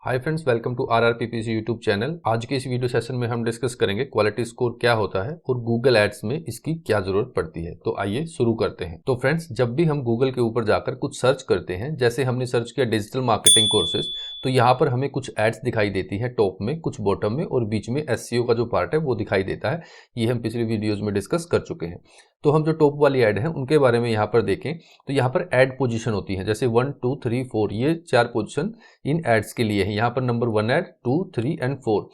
Hi friends, welcome to RRPPC YouTube channel. आज के इस वीडियो सेशन में हम डिस्कस करेंगे क्वालिटी स्कोर क्या होता है और गूगल एड्स में इसकी क्या जरूरत पड़ती है। तो आइए शुरू करते हैं। तो फ्रेंड्स, जब भी हम गूगल के ऊपर जाकर कुछ सर्च करते हैं, जैसे हमने सर्च किया डिजिटल मार्केटिंग कोर्सेज, तो यहाँ पर हमें कुछ एड्स दिखाई देती है, टॉप में, कुछ बॉटम में और बीच में SEO का जो पार्ट है वो दिखाई देता है। ये हम पिछले वीडियोज में डिस्कस कर चुके हैं। तो हम जो टॉप वाली ऐड है उनके बारे में यहाँ पर देखें तो यहाँ पर ऐड पोजीशन होती है, जैसे 1, 2, 3, 4 ये 4 पोजीशन इन एड्स के लिए है। यहाँ पर नंबर 1 ऐड, 2, 3 एंड 4।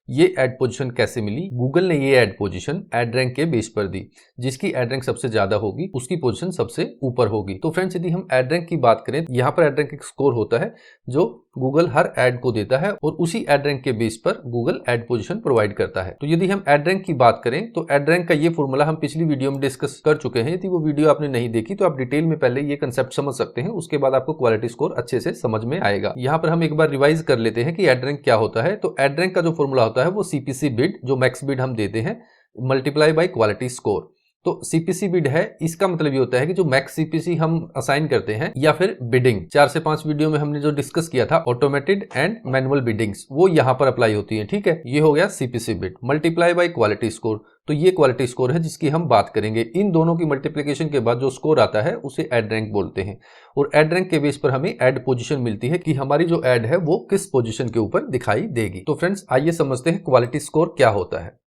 ये ऐड पोजीशन कैसे मिली? गूगल ने ये ऐड पोजीशन ऐड रैंक के बेस पर दी। जिसकी ऐड रैंक सबसे ज्यादा होगी उसकी पोजीशन सबसे ऊपर होगी। तो फ्रेंड्स, यदि हम ऐड रैंक की बात करें, यहाँ पर ऐड रैंक एक स्कोर होता है जो गूगल हर ऐड को देता है और उसी ऐड रैंक के बेस पर गूगल ऐड पोजीशन प्रोवाइड करता है। तो यदि हम ऐड रैंक की बात करें तो ऐड रैंक का ये फॉर्मूला हम पिछली वीडियो में डिस्कस कर चुके हैं। यदि वो वीडियो आपने नहीं देखी तो आप डिटेल में पहले ये कंसेप्ट समझ सकते हैं, उसके बाद आपको क्वालिटी स्कोर अच्छे से समझ में आएगा। यहाँ पर हम एक बार रिवाइज कर लेते हैं कि ऐड रैंक क्या होता है। तो ऐड रैंक का जो फॉर्मूला होता है वो CPC बिड, जो मैक्स बिड हम देते हैं, मल्टीप्लाई बाय क्वालिटी स्कोर। तो CPC बिड है, इसका मतलब ये होता है कि जो मैक्स CPC हम असाइन करते हैं या फिर बिडिंग, 4 से 5 वीडियो में हमने जो डिस्कस किया था ऑटोमेटेड एंड मैनुअल बिडिंग्स, वो यहाँ पर अप्लाई होती है। ठीक है, ये हो गया CPC bid multiply by quality score. तो ये क्वालिटी स्कोर है जिसकी हम बात करेंगे। इन दोनों की मल्टीप्लिकेशन के बाद जो स्कोर आता है उसे ऐड रैंक बोलते हैं और ऐड रैंक के बेस पर हमें ऐड पोजीशन मिलती है कि हमारी जो ऐड है वो किस पोजीशन के ऊपर दिखाई देगी। तो फ्रेंड्स, आइए समझते हैं क्वालिटी स्कोर क्या होता है।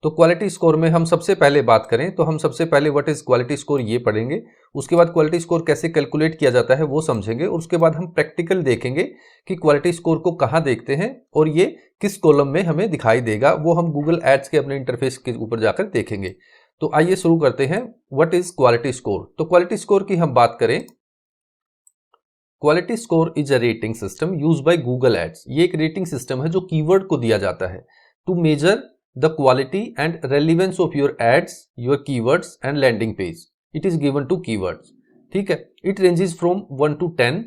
तो क्वालिटी स्कोर में हम सबसे पहले बात करें तो हम सबसे पहले व्हाट इज क्वालिटी स्कोर ये पढ़ेंगे। उसके बाद क्वालिटी स्कोर कैसे कैलकुलेट किया जाता है वो समझेंगे और उसके बाद हम प्रैक्टिकल देखेंगे कि क्वालिटी स्कोर को कहाँ देखते हैं और ये किस कॉलम में हमें दिखाई देगा, वो हम गूगल एड्स के अपने इंटरफेस के ऊपर जाकर देखेंगे। तो आइए शुरू करते हैं। What is quality score? तो क्वालिटी स्कोर की हम बात करें, quality score is a rating system used by Google ads. ये एक रेटिंग सिस्टम है जो कीवर्ड को दिया जाता है to measure the quality and relevance of your ads, your keywords and landing page. It is given to keywords. ठीक है, it ranges from 1 to 10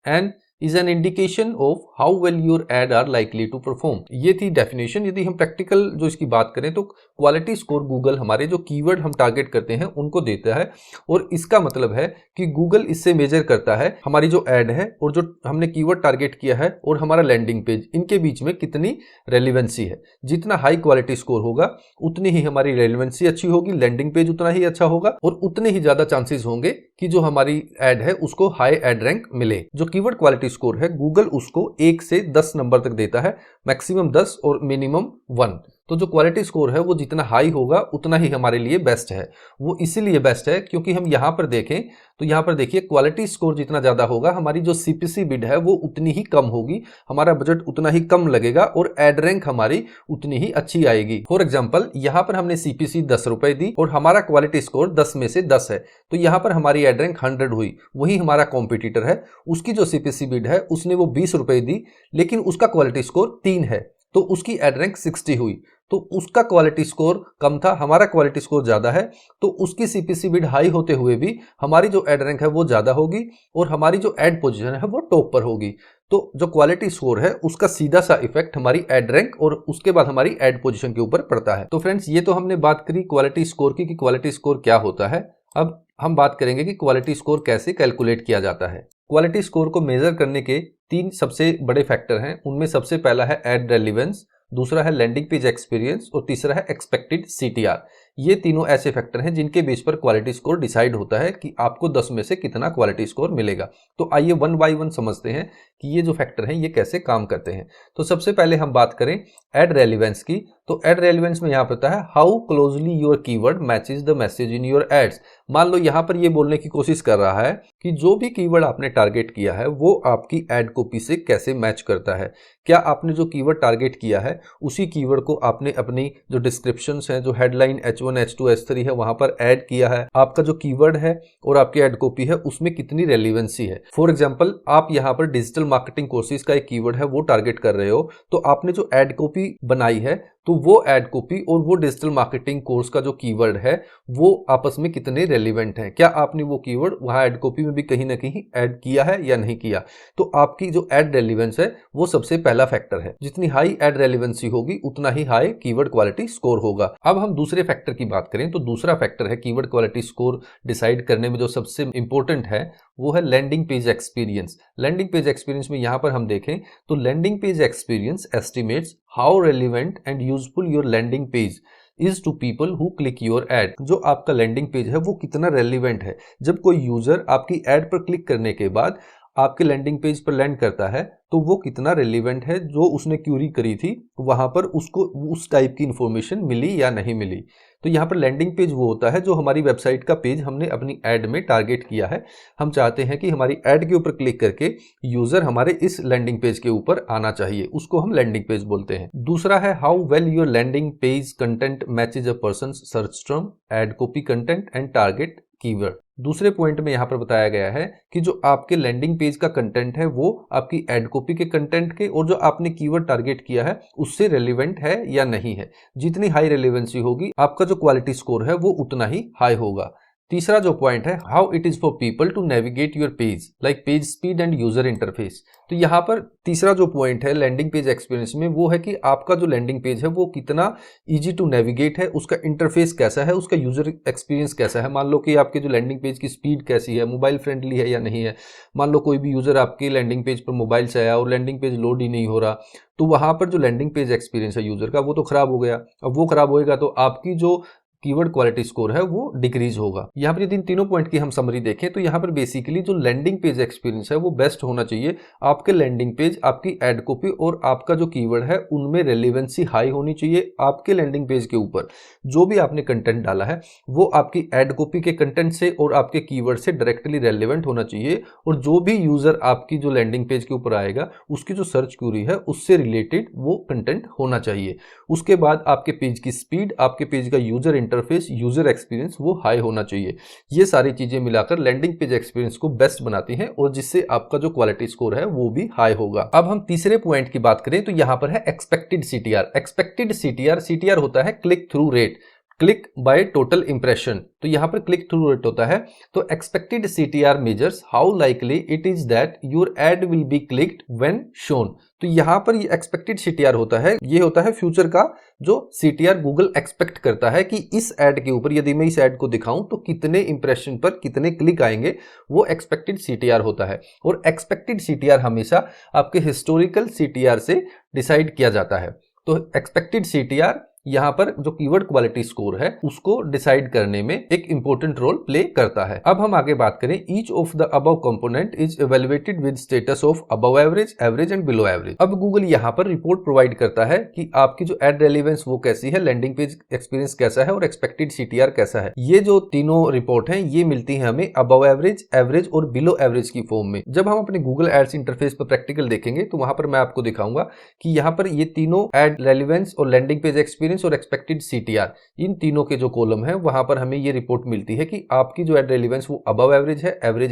and is an indication of how well your ad are likely to perform. ये थी definition. यदि हम practical जो इसकी बात करें तो क्वालिटी स्कोर गूगल हमारे जो कीवर्ड हम टारगेट करते हैं उनको देता है और इसका मतलब है कि गूगल इससे मेजर करता है हमारी जो एड है और जो हमने कीवर्ड टारगेट किया है और हमारा लैंडिंग पेज, इनके बीच में कितनी रेलिवेंसी है। जितना हाई क्वालिटी स्कोर होगा उतनी ही हमारी रेलिवेंसी अच्छी होगी, लैंडिंग पेज उतना ही अच्छा होगा और उतने ही ज्यादा चांसेस होंगे कि जो हमारी एड है उसको हाई एड रैंक मिले। जो कीवर्ड क्वालिटी स्कोर है गूगल उसको 1 से 10 नंबर तक देता है, मैक्सिमम 10 और मिनिमम 1। तो जो क्वालिटी स्कोर है वो जितना हाई होगा उतना ही हमारे लिए बेस्ट है। वो इसीलिए बेस्ट है क्योंकि हम यहाँ पर देखें तो यहाँ पर देखिए, क्वालिटी स्कोर जितना ज्यादा होगा हमारी जो CPC बिड है वो उतनी ही कम होगी, हमारा बजट उतना ही कम लगेगा और एड रैंक हमारी उतनी ही अच्छी आएगी। फॉर एग्जाम्पल, यहाँ पर हमने CPC 10 रुपए दी और हमारा क्वालिटी स्कोर 10 में से 10 है, तो यहाँ पर हमारी एड रैंक 100 हुई। वही हमारा कॉम्पिटिटर है, उसकी जो CPC बिड है उसने वो 20 रुपए दी लेकिन उसका क्वालिटी स्कोर 3 है, तो उसकी एड रैंक 60 हुई। तो उसका क्वालिटी स्कोर कम था, हमारा क्वालिटी स्कोर ज्यादा है, तो उसकी CPC बिड हाई होते हुए भी हमारी जो एड रैंक है वो ज्यादा होगी और हमारी जो एड पोजीशन है वो टॉप पर होगी। तो जो क्वालिटी स्कोर है उसका सीधा सा इफेक्ट हमारी एड रैंक और उसके बाद हमारी एड पोजीशन के ऊपर पड़ता है। तो फ्रेंड्स, ये तो हमने बात करी क्वालिटी स्कोर की कि क्वालिटी स्कोर क्या होता है। अब हम बात करेंगे कि क्वालिटी स्कोर कैसे कैलकुलेट किया जाता है। क्वालिटी स्कोर को मेजर करने के 3 सबसे बड़े फैक्टर हैं। उनमें सबसे पहला है एड रेलिवेंस, दूसरा है लैंडिंग पेज एक्सपीरियंस और तीसरा है एक्सपेक्टेड CTR। ये तीनों ऐसे फैक्टर हैं जिनके बेस पर क्वालिटी स्कोर डिसाइड होता है कि आपको 10 में से कितना क्वालिटी स्कोर मिलेगा। तो आइए 1 बाय 1 समझते हैं कि ये जो फैक्टर हैं ये कैसे काम करते हैं। तो सबसे पहले हम बात करें एड रेलिवेंस की। तो एड रेलिवेंस में यहाँ पर होता है how closely your keyword matches the message in your ads. मान लो यहाँ पर ये बोलने की कोशिश कर रहा है कि जो भी कीवर्ड आपने टारगेट किया है वो आपकी एड कॉपी से कैसे मैच करता है। क्या आपने जो कीवर्ड टारगेट किया है उसी कीवर्ड को आपने अपनी जो डिस्क्रिप्शंस हैं, जो हेडलाइन H1, H2, H3 है वहां पर ऐड किया है। आपका जो कीवर्ड है और आपकी एड कॉपी है उसमें कितनी रेलिवेंसी है। फॉर एग्जांपल, आप यहाँ पर डिजिटल मार्केटिंग कोर्सेज का एक कीवर्ड है वो टारगेट कर रहे हो, तो आपने जो एड कॉपी बनाई है तो वो एड कॉपी और वो डिजिटल मार्केटिंग कोर्स का जो कीवर्ड है वो आपस में कितने रेलिवेंट हैं, क्या आपने वो कीवर्ड वहां एड कॉपी में भी कहीं ना कहीं ऐड किया है या नहीं किया। तो आपकी जो एड रेलिवेंस है वो सबसे पहला फैक्टर है। जितनी हाई एड रेलिवेंसी होगी उतना ही हाई कीवर्ड क्वालिटी स्कोर होगा। अब हम दूसरे फैक्टर की बात करें तो दूसरा फैक्टर है कीवर्ड क्वालिटी स्कोर डिसाइड करने में जो सबसे इंपॉर्टेंट है वो है landing page experience. Landing page experience में यहां पर हम देखें तो landing page experience estimates how relevant and useful your landing page is to people who click your ad. जो आपका लैंडिंग पेज है वो कितना रेलिवेंट है। जब कोई यूजर आपकी एड पर क्लिक करने के बाद आपके लैंडिंग पेज पर लैंड करता है तो वो कितना रेलिवेंट है, जो उसने क्यूरी करी थी वहां पर उसको उस टाइप की इंफॉर्मेशन मिली या नहीं मिली। तो यहाँ पर लैंडिंग पेज वो होता है जो हमारी वेबसाइट का पेज हमने अपनी एड में टारगेट किया है। हम चाहते हैं कि हमारी एड के ऊपर क्लिक करके यूजर हमारे इस लैंडिंग पेज के ऊपर आना चाहिए, उसको हम लैंडिंग पेज बोलते हैं। दूसरा है how well your landing page content matches a person search term, ad copy content and target keyword. दूसरे पॉइंट में यहां पर बताया गया है कि जो आपके लैंडिंग पेज का कंटेंट है वो आपकी एड कॉपी के कंटेंट के और जो आपने कीवर्ड टारगेट किया है उससे रेलिवेंट है या नहीं है। जितनी हाई रेलिवेंसी होगी आपका जो क्वालिटी स्कोर है वो उतना ही हाई होगा। तीसरा जो पॉइंट है how it is for people to navigate your page like page speed and user interface. तो यहाँ पर तीसरा जो पॉइंट है लैंडिंग पेज एक्सपीरियंस में वो है कि आपका जो लैंडिंग पेज है वो कितना इजी टू नेविगेट है, उसका इंटरफेस कैसा है, उसका यूजर एक्सपीरियंस कैसा है। मान लो कि आपके जो लैंडिंग पेज की स्पीड कैसी है, मोबाइल फ्रेंडली है या नहीं है। मान लो कोई भी यूजर आपके लैंडिंग पेज पर मोबाइल से आया और लैंडिंग पेज लोड ही नहीं हो रहा, तो वहां पर जो लैंडिंग पेज एक्सपीरियंस है यूजर का वो तो खराब हो गया। अब वो खराब होएगा तो आपकी जो कीवर्ड क्वालिटी स्कोर है वो डिक्रीज होगा। यहाँ पर यदि इन तीनों पॉइंट की हम समरी देखें तो यहाँ पर बेसिकली जो लैंडिंग पेज एक्सपीरियंस है वो बेस्ट होना चाहिए। आपके लैंडिंग पेज, आपकी एड कॉपी और आपका जो कीवर्ड है उनमें रेलिवेंसी हाई होनी चाहिए। आपके लैंडिंग पेज के ऊपर जो भी आपने कंटेंट डाला है वो आपकी एड कॉपी के कंटेंट से और आपके कीवर्ड से डायरेक्टली रेलिवेंट होना चाहिए। और जो भी यूजर आपकी जो लैंडिंग पेज के ऊपर आएगा उसकी जो सर्च क्वेरी है उससे रिलेटेड वो कंटेंट होना चाहिए। उसके बाद आपके पेज की स्पीड, आपके पेज का यूजर इंटरफेस, यूजर एक्सपीरियंस वो हाई होना चाहिए। ये सारी चीजें मिलाकर लैंडिंग पेज एक्सपीरियंस को बेस्ट बनाती हैं और जिससे आपका जो क्वालिटी स्कोर है वो भी हाई होगा। अब हम तीसरे पॉइंट की बात करें तो यहां पर है एक्सपेक्टेड सीटीआर। एक्सपेक्टेड सीटीआर होता है click through rate, click by total impression. तो यहां पर क्लिक थ्रू रेट होता है। तो expected CTR measures how likely it is that your add will be clicked when shown. तो यहां पर ये एक्सपेक्टेड सीटीआर होता है, ये होता है फ्यूचर का जो सीटीआर गूगल एक्सपेक्ट करता है कि इस एड के ऊपर यदि मैं इस एड को दिखाऊं तो कितने इंप्रेशन पर कितने क्लिक आएंगे, वो एक्सपेक्टेड सीटीआर होता है। और एक्सपेक्टेड सीटीआर हमेशा आपके हिस्टोरिकल सीटीआर से डिसाइड किया जाता है। तो एक्सपेक्टेड सीटीआर यहां पर जो कीवर्ड क्वालिटी स्कोर है उसको डिसाइड करने में एक इंपॉर्टेंट रोल प्ले करता है। अब हम आगे बात करें, each of the above component is evaluated with status of above average, average and below average. अब गूगल यहां पर रिपोर्ट प्रोवाइड करता है कि आपकी जो एड रेलेवेंस वो कैसी है, लैंडिंग पेज एक्सपीरियंस कैसा है और एक्सपेक्टेड सीटीआर कैसा है। ये जो तीनों रिपोर्ट हैं ये मिलती है हमें अबव एवरेज, एवरेज और बिलो एवरेज की फॉर्म में। जब हम अपने गूगल एड्स इंटरफेस पर प्रैक्टिकल देखेंगे तो वहां पर मैं आपको दिखाऊंगा कि यहाँ पर ये तीनों एड रेलेवेंस और लैंडिंग पेज एक्सपीरियंस और एक्सपेक्टेड सीटीआर, इन तीनों के जो कॉलम है वहां पर हमें ये रिपोर्ट मिलती है कि आपकी जो एड रेलेवेंस वो अबव एवरेज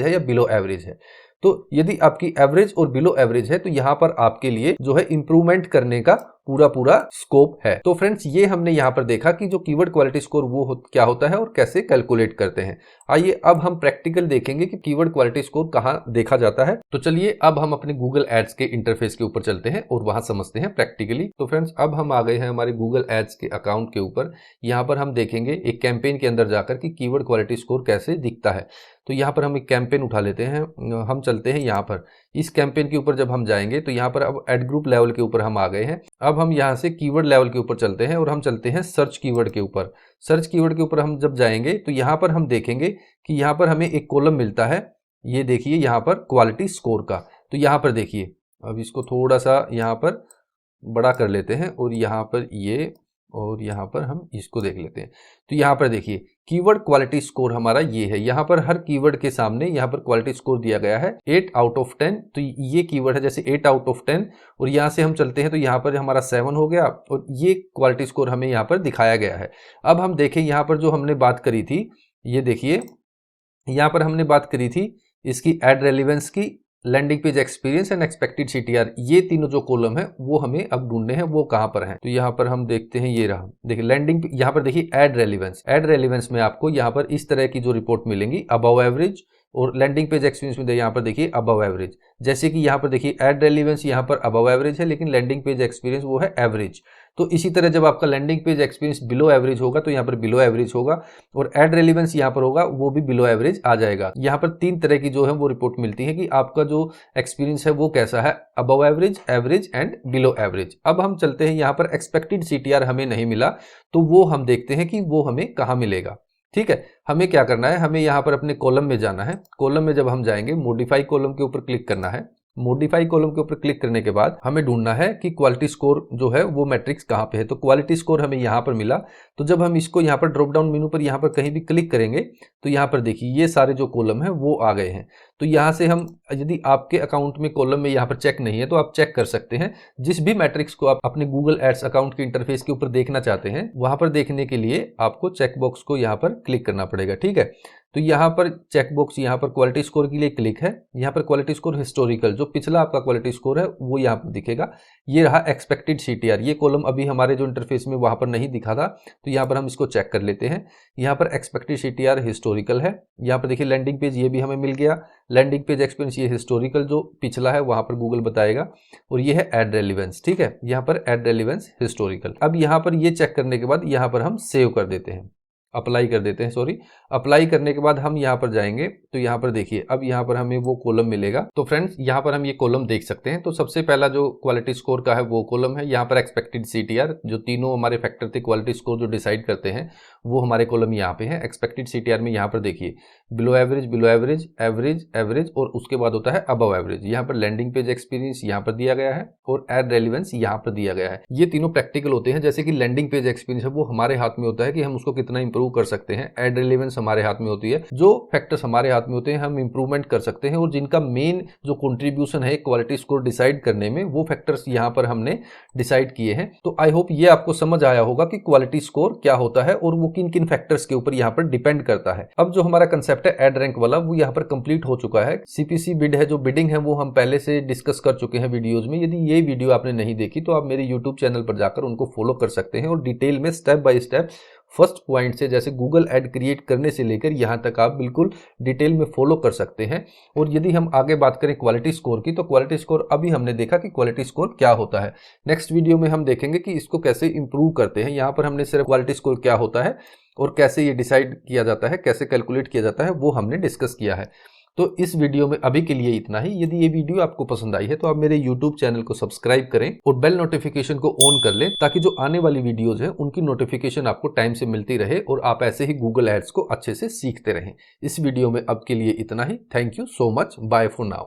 है या बिलो एवरेज है। तो यदि आपकी एवरेज और बिलो एवरेज है तो यहां पर आपके लिए जो है इंप्रूवमेंट करने का पूरा स्कोप है। तो फ्रेंड्स ये हमने यहां पर देखा कि जो कीवर्ड क्वालिटी स्कोर वो क्या होता है और कैसे कैलकुलेट करते हैं। आइए अब हम प्रैक्टिकल देखेंगे कि कीवर्ड क्वालिटी स्कोर कहां देखा जाता है। तो चलिए अब हम अपने गूगल एड्स के इंटरफेस के ऊपर चलते हैं और वहां समझते हैं प्रैक्टिकली। तो फ्रेंड्स अब हम आ गए हैं हमारे गूगल एड्स के अकाउंट के ऊपर। यहां पर हम देखेंगे एक कैंपेन के अंदर जाकर कि कीवर्ड क्वालिटी स्कोर कैसे दिखता है। तो यहाँ पर हम एक कैंपेन उठा लेते हैं, हम चलते हैं यहाँ पर। इस कैंपेन के ऊपर जब हम जाएंगे तो यहाँ पर अब एड ग्रुप लेवल के ऊपर हम आ गए हैं। अब हम यहाँ से कीवर्ड लेवल के ऊपर चलते हैं और हम चलते हैं सर्च कीवर्ड के ऊपर। सर्च कीवर्ड के ऊपर हम जब जाएंगे तो यहाँ पर हम देखेंगे कि यहाँ पर हमें एक कॉलम मिलता है। ये देखिए यहाँ पर क्वालिटी स्कोर का। तो यहाँ पर देखिए, अब इसको थोड़ा सा यहाँ पर बड़ा कर लेते हैं और यहाँ पर ये और यहाँ पर हम इसको देख लेते हैं। तो यहाँ पर देखिए कीवर्ड क्वालिटी स्कोर हमारा ये है। यहाँ पर हर कीवर्ड के सामने यहाँ पर क्वालिटी स्कोर दिया गया है 8 आउट ऑफ 10। तो ये कीवर्ड है जैसे 8 आउट ऑफ 10 और यहाँ से हम चलते हैं तो यहाँ पर हमारा 7 हो गया और ये क्वालिटी स्कोर हमें यहाँ पर दिखाया गया है। अब हम देखें यहाँ पर जो हमने बात करी थी, ये देखिए यहाँ पर हमने बात करी थी इसकी एड रेलेवेंस की, landing page experience and expected CTR, ये तीनों जो कॉलम है वो हमें अब ढूंढने हैं, वो कहां पर हैं। तो यहाँ पर हम देखते हैं, ये रहा, देखिए लैंडिंग, यहाँ पर देखिए ऐड रेलिवेंस, ऐड रेलिवेंस में आपको यहाँ पर इस तरह की जो रिपोर्ट मिलेंगी, अबव एवरेज, और लैंडिंग पेज एक्सपीरियंस में यहाँ पर देखिए अबव एवरेज। जैसे कि यहाँ पर देखिए ऐड रेलिवेंस यहाँ पर अबव एवरेज है, लेकिन लैंडिंग पेज एक्सपीरियंस वो है एवरेज। तो इसी तरह जब आपका landing page experience below average होगा तो यहाँ पर बिलो एवरेज होगा, और ऐड रेलिवेंस यहाँ पर होगा वो भी बिलो एवरेज आ जाएगा। यहाँ पर 3 तरह की जो है वो रिपोर्ट मिलती है कि आपका जो एक्सपीरियंस है वो कैसा है, above average, average and below average. अब हम चलते हैं, यहाँ पर एक्सपेक्टेड CTR हमें नहीं मिला, तो वो हम देखते हैं कि वो हमें कहाँ मिलेगा। ठीक है, हमें क्या करना है, हमें यहाँ पर अपने कॉलम में जाना है। कॉलम में जब हम जाएंगे, मॉडिफाई कॉलम के ऊपर क्लिक करना है। मॉडिफाई कॉलम के ऊपर क्लिक करने के बाद हमें ढूंढना है कि क्वालिटी स्कोर जो है वो मैट्रिक्स कहाँ पे है। तो क्वालिटी स्कोर हमें यहाँ पर मिला। तो जब हम इसको यहाँ पर ड्रॉप डाउन मेनू पर यहाँ पर कहीं भी क्लिक करेंगे तो यहाँ पर देखिए ये सारे जो कॉलम है वो आ गए हैं। तो यहाँ से हम, यदि आपके अकाउंट में कॉलम में यहाँ पर चेक नहीं है तो आप चेक कर सकते हैं। जिस भी मैट्रिक्स को आप अपने गूगल एड्स अकाउंट के इंटरफेस के ऊपर देखना चाहते हैं, वहां पर देखने के लिए आपको चेकबॉक्स को यहाँ पर क्लिक करना पड़ेगा। ठीक है, तो यहाँ पर चेकबॉक्स, यहाँ पर क्वालिटी स्कोर के लिए क्लिक है। यहाँ पर क्वालिटी स्कोर हिस्टोरिकल, जो पिछला आपका क्वालिटी स्कोर है वो यहाँ पर दिखेगा। ये रहा एक्सपेक्टेड CTR, ये कॉलम अभी हमारे जो इंटरफेस में वहां पर नहीं दिखा था, तो यहाँ पर हम इसको चेक कर लेते हैं। यहाँ पर एक्सपेक्टेड CTR हिस्टोरिकल है। यहाँ पर देखिए लैंडिंग पेज, ये भी हमें मिल गया। लैंडिंग पेज एक्सपीरियंस ये हिस्टोरिकल जो पिछला है वहां पर गूगल बताएगा, और ये है ऐड रेलिवेंस। ठीक है, यहाँ पर ऐड रेलिवेंस हिस्टोरिकल। अब यहाँ पर ये चेक करने के बाद यहाँ पर हम सेव कर देते हैं, अप्लाई कर देते हैं, सॉरी। अप्लाई करने के बाद हम यहाँ पर जाएंगे तो यहाँ पर देखिए अब यहाँ पर हमें वो कॉलम मिलेगा। तो फ्रेंड्स यहाँ पर हम ये कॉलम देख सकते हैं। तो सबसे पहला जो क्वालिटी स्कोर का है वो कॉलम है। यहाँ पर एक्सपेक्टेड CTR, जो तीनों हमारे फैक्टर थे क्वालिटी स्कोर जो डिसाइड करते हैं, वो हमारे कॉलम यहाँ पे है। एक्सपेक्टेड CTR में यहाँ पर देखिए below average, below average, average, average, और उसके बाद होता है अबव एवरेज। यहाँ पर लैंडिंग पेज एक्सपीरियंस यहाँ पर दिया गया है, और एड रेलिवेंस यहाँ पर दिया गया है। ये तीनों प्रैक्टिकल होते हैं। जैसे कि लैंडिंग पेज एक्सपीरियंस है वो हमारे हाथ में होता है कि हम उसको कितना इंप्रूव कर सकते हैं। एड रेलिवेंस हमारे हाथ में होती है, जो फैक्टर्स हमारे हाथ में होते हैं हम इंप्रूवमेंट कर सकते हैं, और जिनका मेन जो कंट्रीब्यूशन है क्वालिटी स्कोर डिसाइड करने में, वो फैक्टर्स यहाँ पर हमने डिसाइड किए हैं। तो आई होप ये आपको समझ आया होगा कि क्वालिटी स्कोर क्या होता है और वो किन किन फैक्टर्स के ऊपर यहाँ पर डिपेंड करता है। अब जो हमारा कंसेप्ट है एड रैंक वाला, वो यहाँ पर कंप्लीट हो चुका है। CPC बिड है, जो बिडिंग है, वो हम पहले से डिस्कस कर चुके हैं वीडियोज में। यदि ये वीडियो आपने नहीं देखी तो आप मेरे यूट्यूब चैनल पर जाकर उनको फॉलो कर सकते हैं, और डिटेल में step by step first point से, जैसे गूगल ऐड क्रिएट करने से लेकर यहाँ तक आप बिल्कुल डिटेल में फॉलो कर सकते हैं। और यदि हम आगे बात करें क्वालिटी स्कोर की, तो क्वालिटी स्कोर अभी हमने देखा कि क्वालिटी स्कोर क्या होता है। नेक्स्ट वीडियो में हम देखेंगे कि इसको कैसे इंप्रूव करते हैं। यहाँ पर हमने सिर्फ क्वालिटी स्कोर क्या होता है और कैसे ये डिसाइड किया जाता है, कैसे कैलकुलेट किया जाता है, वो हमने डिस्कस किया है। तो इस वीडियो में अभी के लिए इतना ही। यदि ये वीडियो आपको पसंद आई है तो आप मेरे YouTube चैनल को सब्सक्राइब करें और बेल नोटिफिकेशन को ऑन कर लें, ताकि जो आने वाली वीडियोज हैं उनकी नोटिफिकेशन आपको टाइम से मिलती रहे और आप ऐसे ही गूगल एड्स को अच्छे से सीखते रहें। इस वीडियो में अब के लिए इतना ही। Thank you so much, bye for now.